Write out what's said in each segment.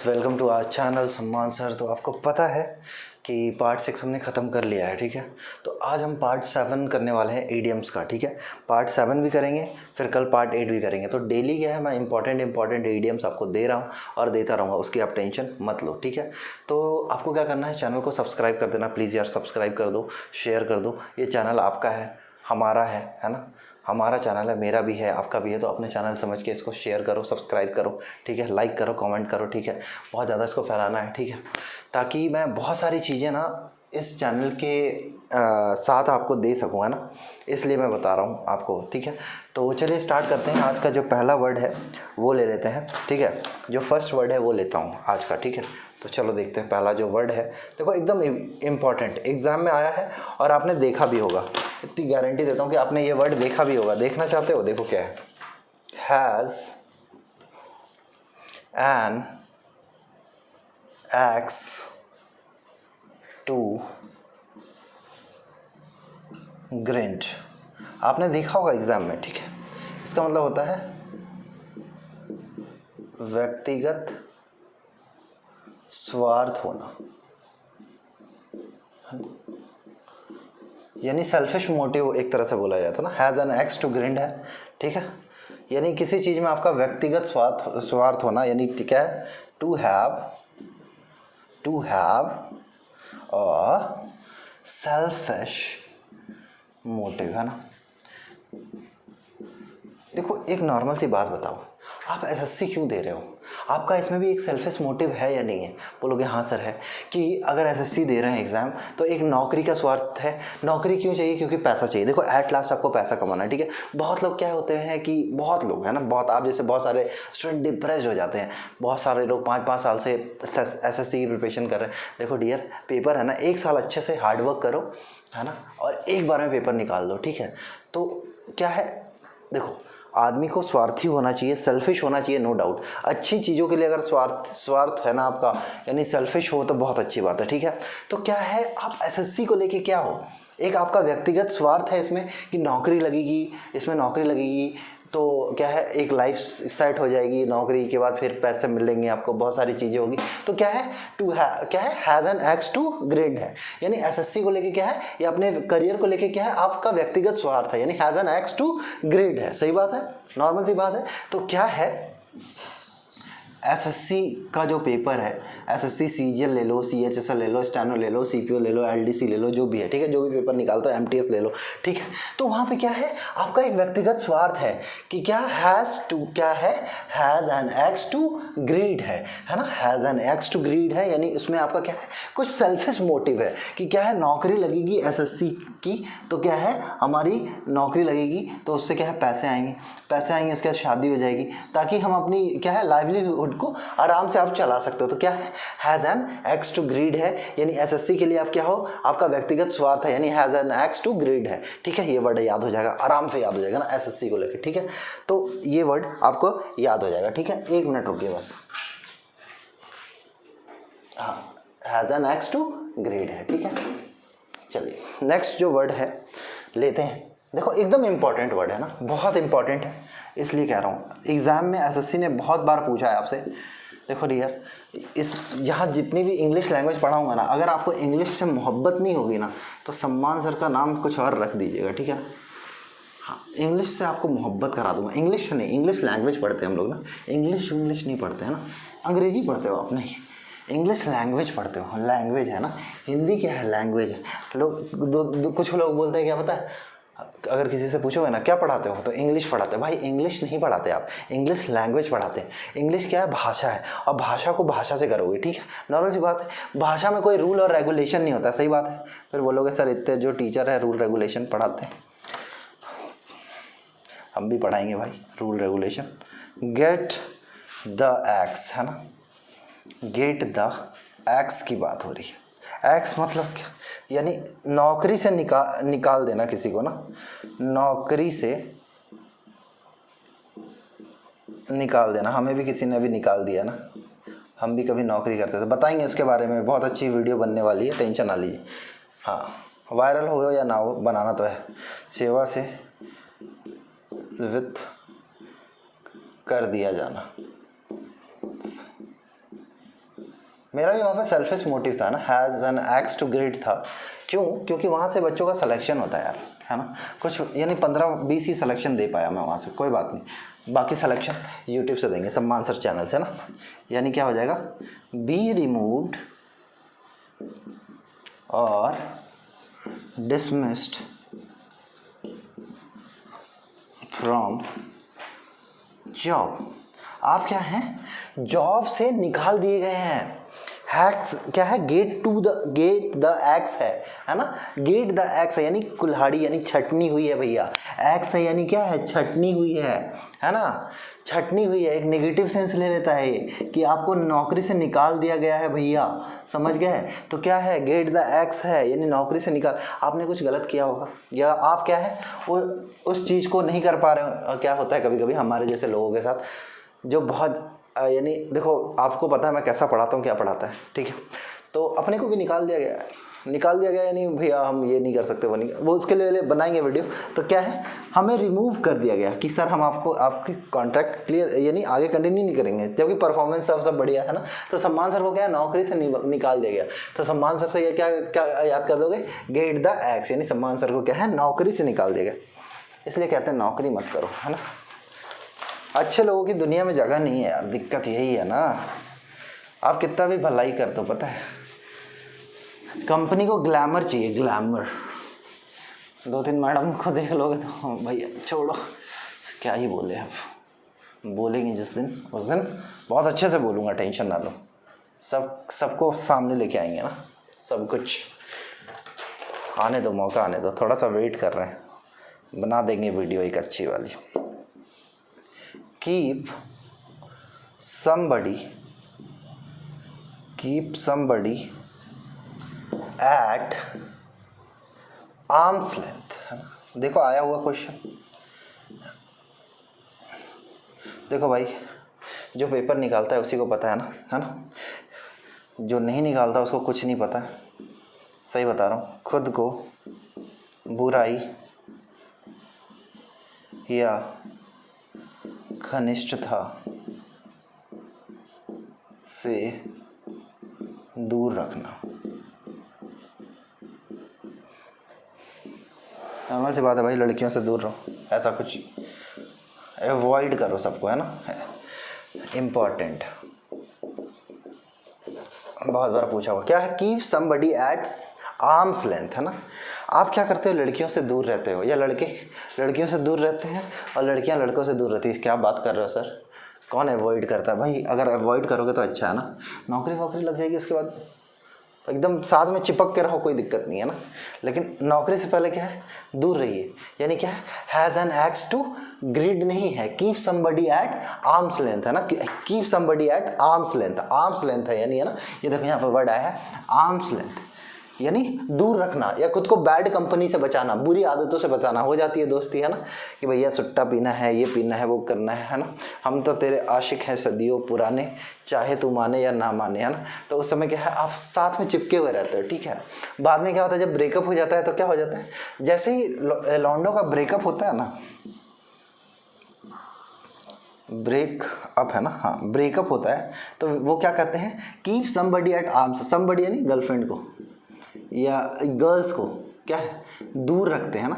Welcome to our channel सम्मान sir. तो आपको पता है कि पार्ट 6 हमने ख़त्म कर लिया है, ठीक है। तो आज हम पार्ट 7 करने वाले हैं ईडियम्स का, ठीक है। पार्ट 7 भी करेंगे, फिर कल पार्ट 8 भी करेंगे। तो डेली क्या है, मैं इंपॉर्टेंट ईडियम्स आपको दे रहा हूँ और देता रहूँगा, उसकी आप टेंशन मत लो, ठीक है। तो आपको क्या करना है, चैनल को सब्सक्राइब कर देना प्लीज़ यार, सब्सक्राइब कर दो, शेयर कर दो। ये चैनल आपका है, हमारा है ना। हमारा चैनल है, मेरा भी है, आपका भी है। तो अपने चैनल समझ के इसको शेयर करो, सब्सक्राइब करो, ठीक है। लाइक करो, कमेंट करो, ठीक है। बहुत ज़्यादा इसको फैलाना है, ठीक है, ताकि मैं बहुत सारी चीज़ें ना इस चैनल के साथ आपको दे सकूँ, है ना। इसलिए मैं बता रहा हूँ आपको, ठीक है। तो चलिए स्टार्ट करते हैं। आज का जो पहला वर्ड है वो ले लेते हैं, ठीक है। जो फर्स्ट वर्ड है वो लेता हूँ आज का, ठीक है। तो चलो देखते हैं पहला जो वर्ड है। देखो एकदम इम्पॉर्टेंट, एग्ज़ाम में आया है और आपने देखा भी होगा, इतनी गारंटी देता हूँ कि आपने ये वर्ड देखा भी होगा। देखना चाहते हो, देखो क्या है। Has an axe to grind. आपने देखा होगा एग्जाम में, ठीक है। इसका मतलब होता है व्यक्तिगत स्वार्थ होना, यानी सेल्फिश मोटिव एक तरह से बोला जाता है ना। हैज़ एन एक्स टू ग्रिंट है, ठीक है। यानी किसी चीज़ में आपका व्यक्तिगत स्वार्थ होना, यानी ठीक है, to have a selfish motive, है ना। देखो एक नॉर्मल सी बात बताओ, आप एसएससी क्यों दे रहे हो? आपका इसमें भी एक सेल्फिश मोटिव है या नहीं है? बोलोगे हाँ सर है। कि अगर एसएससी दे रहे हैं एग्जाम, तो एक नौकरी का स्वार्थ है। नौकरी क्यों चाहिए? क्योंकि पैसा चाहिए। देखो एट लास्ट आपको पैसा कमाना है, ठीक है। बहुत लोग क्या होते हैं कि बहुत लोग, है ना, बहुत आप जैसे बहुत सारे स्टूडेंट डिप्रेस हो जाते हैं। बहुत सारे लोग 5-5 साल से एसएससी की प्रिपरेशन कर रहे हैं। देखो डियर, पेपर है ना, 1 साल अच्छे से हार्डवर्क करो, है ना, और एक बार में पेपर निकाल दो, ठीक है। तो क्या है, देखो आदमी को स्वार्थी होना चाहिए, सेल्फिश होना चाहिए, नो डाउट। अच्छी चीज़ों के लिए अगर स्वार्थ है ना आपका, यानी सेल्फिश हो, तो बहुत अच्छी बात है, ठीक है। तो क्या है, आप एसएससी को लेके क्या हो, एक आपका व्यक्तिगत स्वार्थ है इसमें कि नौकरी लगेगी, इसमें नौकरी लगेगी तो क्या है, एक लाइफ सेट हो जाएगी, नौकरी के बाद फिर पैसे मिलेंगे आपको, बहुत सारी चीज़ें होगी। तो क्या है, क्या है, has an axe to grind है, यानी एसएससी को लेके क्या है, या अपने करियर को लेके क्या है, आपका व्यक्तिगत स्वार्थ है, यानी has an axe to grind है। सही बात है, नॉर्मल सी बात है। तो क्या है, एसएससी का जो पेपर है, एसएससी सीजीएल ले लो, सीएचएसएल ले लो, स्टेनो ले लो, सीपीओ ले लो, एलडीसी ले लो, जो भी है, ठीक है, जो भी पेपर निकालता है, एमटीएस ले लो, ठीक है। तो वहाँ पे क्या है, आपका एक व्यक्तिगत स्वार्थ है कि क्या has an axe to grind है ना। Has an axe to grind है, यानी इसमें आपका क्या है, कुछ सेल्फिश मोटिव है कि क्या है, नौकरी लगेगी एसएससी की, तो क्या है, हमारी नौकरी लगेगी तो उससे क्या है, पैसे आएंगे, उसके बाद शादी हो जाएगी, ताकि हम अपनी क्या है, लाइवलीहुड को आराम से आप चला सकते हो। तो क्या है, has an axe to grind है, यानी एसएससी के लिए आप क्या हो, आपका व्यक्तिगत स्वार्थ है, यानी has an axe to grind है, ठीक है। ये वर्ड याद हो जाएगा, आराम से याद हो जाएगा ना एसएससी को लेकर, ठीक है। तो ये वर्ड आपको याद हो जाएगा, ठीक है। 1 मिनट रुकिए बस। हाँ, has an axe to grind है, ठीक है। चलिए नेक्स्ट जो वर्ड है लेते हैं। देखो एकदम इम्पॉर्टेंट वर्ड है ना, बहुत इम्पॉर्टेंट है, इसलिए कह रहा हूँ। एग्ज़ाम में एसएससी ने बहुत बार पूछा है आपसे। देखो डियर, इस यहाँ जितनी भी इंग्लिश लैंग्वेज पढ़ाऊँगा ना, अगर आपको इंग्लिश से मोहब्बत नहीं होगी ना, तो सम्मान सर का नाम कुछ और रख दीजिएगा, ठीक है ना। हाँ, इंग्लिश से आपको मोहब्बत करा दूंगा। इंग्लिश से नहीं, इंग्लिश लैंग्वेज पढ़ते हैं हम लोग ना, इंग्लिश नहीं पढ़ते हैं ना, अंग्रेजी पढ़ते हो आप, नहीं इंग्लिश लैंग्वेज पढ़ते हो। लैंग्वेज है ना, हिंदी क्या है, लैंग्वेज है। लोग कुछ लोग बोलते हैं, क्या पता है, अगर किसी से पूछोगे ना क्या पढ़ाते हो, तो इंग्लिश पढ़ाते हैं। भाई इंग्लिश नहीं पढ़ाते आप, इंग्लिश लैंग्वेज पढ़ाते हैं। इंग्लिश क्या है, भाषा है, और भाषा को भाषा से करोगे, ठीक है, नॉर्मल सी बात है। भाषा में कोई रूल और रेगुलेशन नहीं होता, सही बात है। फिर बोलोगे सर इतने जो टीचर है रूल रेगुलेशन पढ़ाते हैं, हम भी पढ़ाएंगे भाई rule regulation. Get the x, है ना, गेट द एक्स की बात हो रही है। एक्स मतलब क्या, यानी नौकरी से निकाल देना किसी को ना, नौकरी से निकाल देना। हमें भी किसी ने अभी निकाल दिया ना, हम भी कभी नौकरी करते थे, बताएंगे उसके बारे में, बहुत अच्छी वीडियो बनने वाली है, टेंशन ना लीजिए। हाँ, वायरल हो या ना हो, बनाना तो है। सेवा से वित्त कर दिया जाना, मेरा भी वहाँ पे सेल्फिश मोटिव था ना, has an axe to grind था। क्यों? क्योंकि वहाँ से बच्चों का सिलेक्शन होता है यार, है ना। कुछ यानी 15-20 ही सिलेक्शन दे पाया मैं वहाँ से, कोई बात नहीं, बाकी सिलेक्शन यूट्यूब से देंगे, सम्मान सर चैनल से ना। यानी क्या हो जाएगा, बी रिमूव्ड और डिसमिस्ड फ्रॉम जॉब। आप क्या हैं, जॉब से निकाल दिए गए हैं। हैक्स क्या है, गेट द एक्स है ना। गेट द एक्स है यानी कुल्हाड़ी, यानी छटनी हुई है भैया। एक्स है यानी क्या है, छटनी हुई है ना। छटनी हुई है, एक नेगेटिव सेंस ले लेता है ये कि आपको नौकरी से निकाल दिया गया है भैया, समझ गए। तो क्या है, गेट द एक्स है यानी नौकरी से निकाल, आपने कुछ गलत किया होगा या आप क्या है वो उस चीज़ को नहीं कर पा रहे हो। क्या होता है कभी कभी हमारे जैसे लोगों के साथ, जो बहुत यानी देखो आपको पता है मैं कैसा पढ़ाता हूँ, क्या पढ़ाता है, ठीक है। तो अपने को भी निकाल दिया गया यानी भैया हम ये नहीं कर सकते, वो नहीं, वो उसके लिए बनाएंगे वीडियो। तो क्या है, हमें रिमूव कर दिया गया कि सर हम आपकी कॉन्ट्रैक्ट क्लियर यानी आगे कंटिन्यू नहीं करेंगे, जबकि परफॉर्मेंस सब बढ़िया है ना। तो सम्मान सर को क्या है, नौकरी से निकाल दिया गया। तो सम्मान सर से ये क्या याद कर दोगे, गेट द एक्स, यानी सम्मान सर को क्या है, नौकरी से निकाल दिया गया। इसलिए कहते हैं नौकरी मत करो, है ना। अच्छे लोगों की दुनिया में जगह नहीं है यार, दिक्कत यही है ना। आप कितना भी भलाई कर दो, पता है कंपनी को ग्लैमर चाहिए, ग्लैमर। 2-3 मैडम को देख लोगे तो भैया छोड़ो, क्या ही बोले। अब बोलेंगे जिस दिन, उस दिन बहुत अच्छे से बोलूँगा, टेंशन ना लो। सबको सामने लेके आएंगे ना, सब कुछ। आने दो, मौका आने दो, थोड़ा सा वेट कर रहे हैं, बना देंगे वीडियो एक अच्छी वाली। keep somebody at arm's length, है ना। देखो आया हुआ क्वेश्चन, देखो भाई जो पेपर निकालता है उसी को पता है ना, जो नहीं निकालता उसको कुछ नहीं पता है। सही बता रहा हूँ। खुद को बुराई या घनिष्ठता से दूर रखना। नॉर्मल सी बात है भाई, लड़कियों से दूर रहो, ऐसा कुछ अवॉइड करो सबको, है ना। इम्पॉर्टेंट, बहुत बार पूछा हुआ क्या है, keep somebody at arms length, है ना। आप क्या करते हो, लड़कियों से दूर रहते हो, या लड़के लड़कियों से दूर रहते हैं और लड़कियां लड़कों से दूर रहती है। क्या बात कर रहे हो सर, कौन अवॉइड करता है भाई। अगर अवॉइड करोगे तो अच्छा है ना, नौकरी वोकरी लग जाएगी, उसके बाद एकदम साथ में चिपक के रहो, कोई दिक्कत नहीं है ना। लेकिन नौकरी से पहले क्या है, दूर रहिए। यानी क्या है, has an axe to grind नहीं है, keep somebody at arms length, है ना। Keep somebody at arms length, arms length है यानी, है ना। ये देखो यहाँ पर वर्ड आया है आर्म्स लेंथ, यानी दूर रखना या खुद को बैड कंपनी से बचाना, बुरी आदतों से बचाना। हो जाती है दोस्ती, है ना, कि भैया सुट्टा पीना है, ये पीना है, वो करना है ना। हम तो तेरे आशिक हैं सदियों पुराने, चाहे तू माने या ना माने, है ना। तो उस समय क्या है, आप साथ में चिपके हुए रहते हो, ठीक है। बाद में क्या होता है, जब ब्रेकअप हो जाता है तो क्या हो जाता है, जैसे ही लॉन्डो का ब्रेकअप होता है ना, ब्रेकअप है ना, हाँ ब्रेकअप होता है, तो वो क्या कहते हैं, keep somebody at arms, somebody यानी गर्लफ्रेंड को या गर्ल्स को क्या है, दूर रखते हैं ना।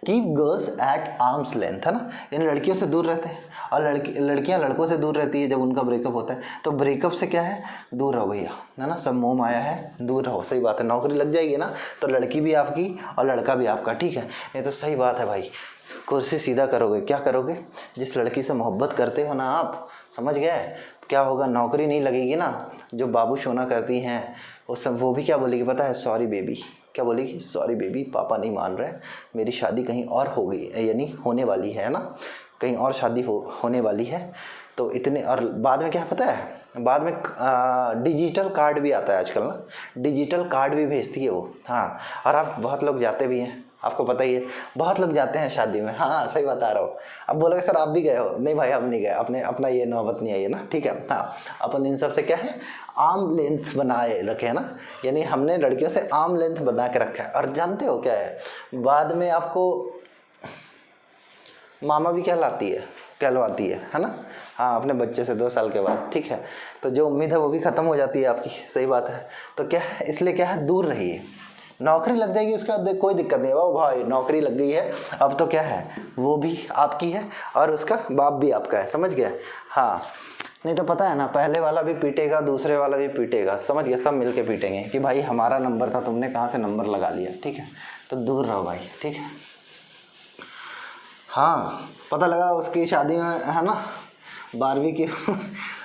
Keep girls at arms length, है ना, यानी लड़कियों से दूर रहते हैं। और लड़कियां लड़कों से दूर रहती है जब उनका ब्रेकअप होता है। तो ब्रेकअप से क्या है, दूर रहो भैया, है ना। सब मोह माया है, दूर रहो। सही बात है, नौकरी लग जाएगी ना तो लड़की भी आपकी और लड़का भी आपका, ठीक है। नहीं तो सही बात है भाई, कुर्सी सीधा करोगे, क्या करोगे, जिस लड़की से मोहब्बत करते हो ना आप, समझ गए, क्या होगा, नौकरी नहीं लगेगी ना। जो बाबू सोना करती हैं वो भी क्या बोलेगी पता है, सॉरी बेबी, क्या बोलेगी, सॉरी बेबी, पापा नहीं मान रहे, मेरी शादी कहीं और हो गई, यानी होने वाली है ना, कहीं और शादी होने वाली है। तो इतने, और बाद में क्या पता है, बाद में डिजिटल कार्ड भी आता है आजकल ना, डिजिटल कार्ड भी भेजती है वो, हाँ। और आप बहुत लोग जाते भी हैं, आपको पता ही है, बहुत लोग जाते हैं शादी में, हाँ सही बता रहा हूँ। अब बोलोगे सर आप भी गए हो, नहीं भाई हम नहीं गए, अपना ये नौबत नहीं आई है ना, ठीक है। हाँ, अपन इन सब से क्या है, आर्म लेंथ बनाए रखे है ना, यानी हमने लड़कियों से आर्म लेंथ बना के रखा है। और जानते हो क्या है, बाद में आपको मामा भी कहलवाती है ना। हाँ, अपने बच्चे से 2 साल के बाद, ठीक है। तो जो उम्मीद है वो भी ख़त्म हो जाती है आपकी, सही बात है। तो क्या है, इसलिए क्या है, दूर रहिए। नौकरी लग जाएगी उसके बाद कोई दिक्कत नहीं है, वो भाई नौकरी लग गई है, अब तो क्या है, वो भी आपकी है और उसका बाप भी आपका है, समझ गया। हाँ, नहीं तो पता है ना, पहले वाला भी पीटेगा, दूसरे वाला भी पीटेगा, समझ गया, सब मिलके पीटेंगे कि भाई हमारा नंबर था, तुमने कहाँ से नंबर लगा लिया, ठीक है। तो दूर रहो भाई, ठीक है। हाँ, पता लगा उसकी शादी में है ना, 12वीं की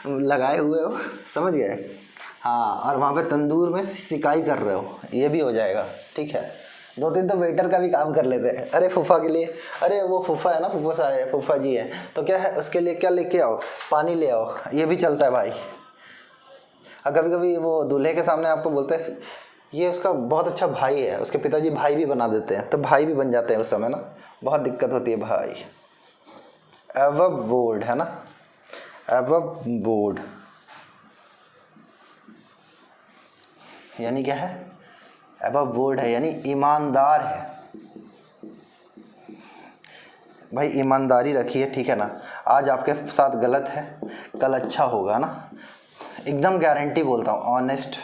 लगाए हुए हो, समझ गए। हाँ, और वहाँ पे तंदूर में सिकाई कर रहे हो, ये भी हो जाएगा, ठीक है। 2-3 तो वेटर का भी काम कर लेते हैं। अरे फूफा के लिए, अरे वो फूफा है ना, फूफा सा है, फूफा जी है, तो क्या है, उसके लिए क्या लेके आओ, पानी ले आओ, ये भी चलता है भाई। और कभी कभी वो दूल्हे के सामने आपको बोलते हैं ये उसका बहुत अच्छा भाई है, उसके पिताजी भाई भी बना देते हैं, तो भाई भी बन जाते हैं उस समय ना, बहुत दिक्कत होती है भाई। एवब बोर्ड है ना, एवब बोर्ड यानी क्या है, एबव बोर्ड है यानी ईमानदार है भाई, ईमानदारी रखिए, ठीक है ना। आज आपके साथ गलत है, कल अच्छा होगा ना, एकदम गारंटी बोलता हूँ। ऑनेस्ट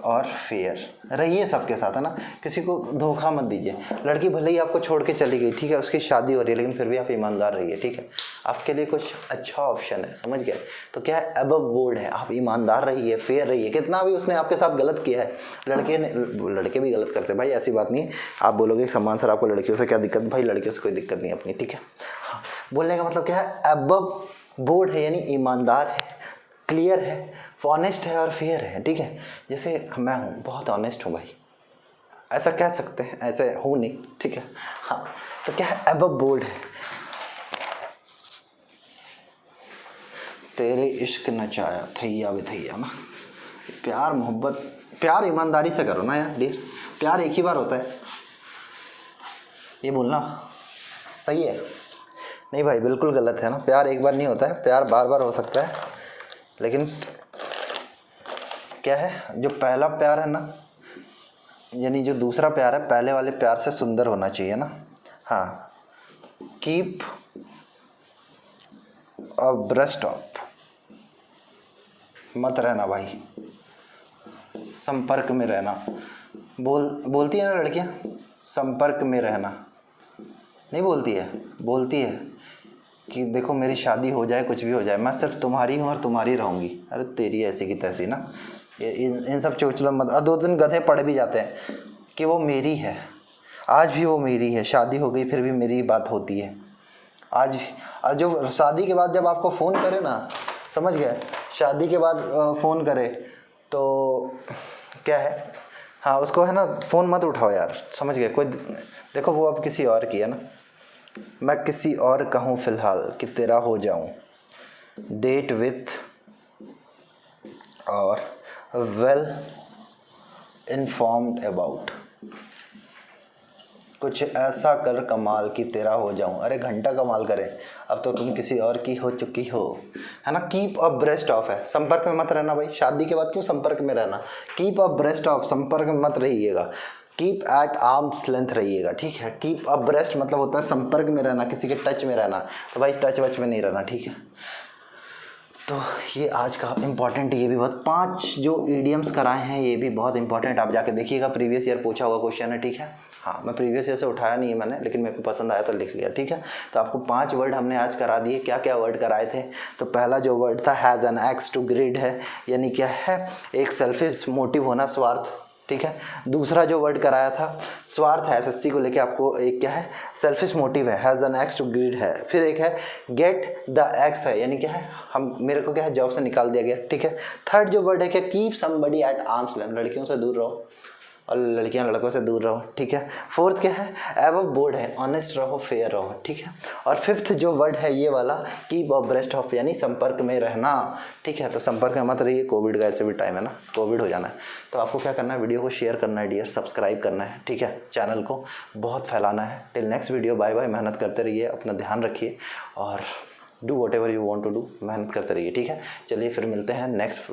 और फेयर रहिए सबके साथ, है ना, किसी को धोखा मत दीजिए। लड़की भले ही आपको छोड़ के चली गई, ठीक है, उसकी शादी हो रही है, लेकिन फिर भी आप ईमानदार रहिए, ठीक है। आपके लिए कुछ अच्छा ऑप्शन है, समझ गए। तो क्या है, अबव बोर्ड है, आप ईमानदार रहिए, फेयर रहिए। कितना भी उसने आपके साथ गलत किया है, लड़के भी गलत करते हैं भाई, ऐसी बात नहीं है। आप बोलोगे सम्मान सर आपको लड़कियों से क्या दिक्कत, भाई लड़कियों से कोई दिक्कत नहीं अपनी, ठीक है। हाँ, बोलने का मतलब क्या है, अबव बोर्ड है यानी ईमानदार है, क्लियर है, ऑनेस्ट है और फेयर है, ठीक है। जैसे मैं हूँ, बहुत ऑनेस्ट हूँ भाई, ऐसा कह सकते हैं, ऐसे हूँ नहीं, ठीक है। हाँ, तो क्या है, अबव बोर्ड है। तेरे इश्क नचाया थैया वे थैया ना, प्यार मोहब्बत, प्यार ईमानदारी से करो ना यार डियर, प्यार एक ही बार होता है, ये बोलना सही है? नहीं भाई, बिल्कुल गलत है ना, प्यार एक बार नहीं होता है, प्यार बार बार हो सकता है, लेकिन क्या है, जो पहला प्यार है ना, यानी जो दूसरा प्यार है, पहले वाले प्यार से सुंदर होना चाहिए ना। हाँ, कीप अ ब्रेस्ट ऑफ, मत रहना भाई, संपर्क में रहना। बोलती है ना लड़कियाँ, संपर्क में रहना, नहीं बोलती है, बोलती है कि देखो मेरी शादी हो जाए, कुछ भी हो जाए, मैं सिर्फ तुम्हारी हूँ और तुम्हारी रहूँगी। अरे तेरी ऐसी की तैसी ना, ये इन सब चोचलों मत। और 2-3 गधे पड़ भी जाते हैं कि वो मेरी है, आज भी वो मेरी है, शादी हो गई फिर भी मेरी बात होती है आज भी। और जो शादी के बाद जब आपको फ़ोन करे ना, समझ गए, शादी के बाद फ़ोन करे तो क्या है, हाँ उसको है ना, फ़ोन मत उठाओ यार, समझ गए। कोई देखो वो अब किसी और की है ना, मैं किसी और का हूँ फ़िलहाल कि तेरा हो जाऊँ, डेट विथ और वेल इन्फॉर्म्ड अबाउट, कुछ ऐसा कर कमाल कि तेरा हो जाऊं। अरे घंटा कमाल करे, अब तो तुम किसी और की हो चुकी हो, है ना। कीप अ ब्रेस्ट ऑफ है, संपर्क में मत रहना भाई, शादी के बाद क्यों संपर्क में रहना। कीप अ ब्रेस्ट ऑफ, संपर्क में मत रहिएगा, कीप एट आर्म्स लेंथ रहिएगा, ठीक है। कीप अ ब्रेस्ट मतलब होता है संपर्क में रहना, किसी के टच में रहना, तो भाई टच वच में नहीं रहना, ठीक है। तो ये आज का इम्पॉर्टेंट, ये भी बहुत 5 जो ईडियम्स कराए हैं, ये भी बहुत इंपॉर्टेंट, आप जाके देखिएगा, प्रीवियस ईयर पूछा हुआ क्वेश्चन है, ठीक है। हाँ, मैं प्रीवियस ईयर से उठाया नहीं है मैंने, लेकिन मेरे को पसंद आया तो लिख लिया, ठीक है। तो आपको 5 वर्ड हमने आज करा दिए। क्या क्या वर्ड कराए थे, तो पहला जो वर्ड था has an axe to grind है, यानी क्या है, एक सेल्फिश मोटिव होना, स्वार्थ, ठीक है। दूसरा जो वर्ड कराया था स्वार्थ है, एसएससी को लेके आपको, एक क्या है, सेल्फिश मोटिव है, has an axe to grind है। फिर एक है गेट द एक्स है, यानी क्या है, मेरे को क्या है, जॉब से निकाल दिया गया, ठीक है। थर्ड जो वर्ड है क्या, keep somebody at arms length, लड़कियों से दूर रहो और लड़कियां लड़कों से दूर रहो, ठीक है। फोर्थ क्या है, एबव बोर्ड है, ऑनेस्ट रहो, फेयर रहो, ठीक है। और फिफ्थ जो वर्ड है ये वाला, कीप अ ब्रेस्ट ऑफ, यानी संपर्क में रहना, ठीक है। तो संपर्क में मत रहिए, कोविड का ऐसे भी टाइम है ना, कोविड हो जाना है। तो आपको क्या करना है, वीडियो को शेयर करना है डियर, सब्सक्राइब करना है, ठीक है, चैनल को बहुत फैलाना है। Till next video, bye bye, मेहनत करते रहिए, अपना ध्यान रखिए और do whatever you want to do, मेहनत करते रहिए, ठीक है। चलिए फिर मिलते हैं नेक्स्ट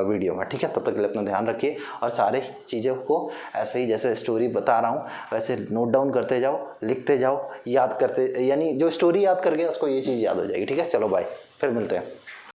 वीडियो में, ठीक है। तब तक के लिए अपना ध्यान रखिए और सारे चीज़ों को ऐसे ही जैसे स्टोरी बता रहा हूँ वैसे नोट डाउन करते जाओ, लिखते जाओ, याद करते, यानी जो स्टोरी याद कर गया उसको ये चीज़ याद हो जाएगी, ठीक है। चलो बाय। फिर मिलते हैं।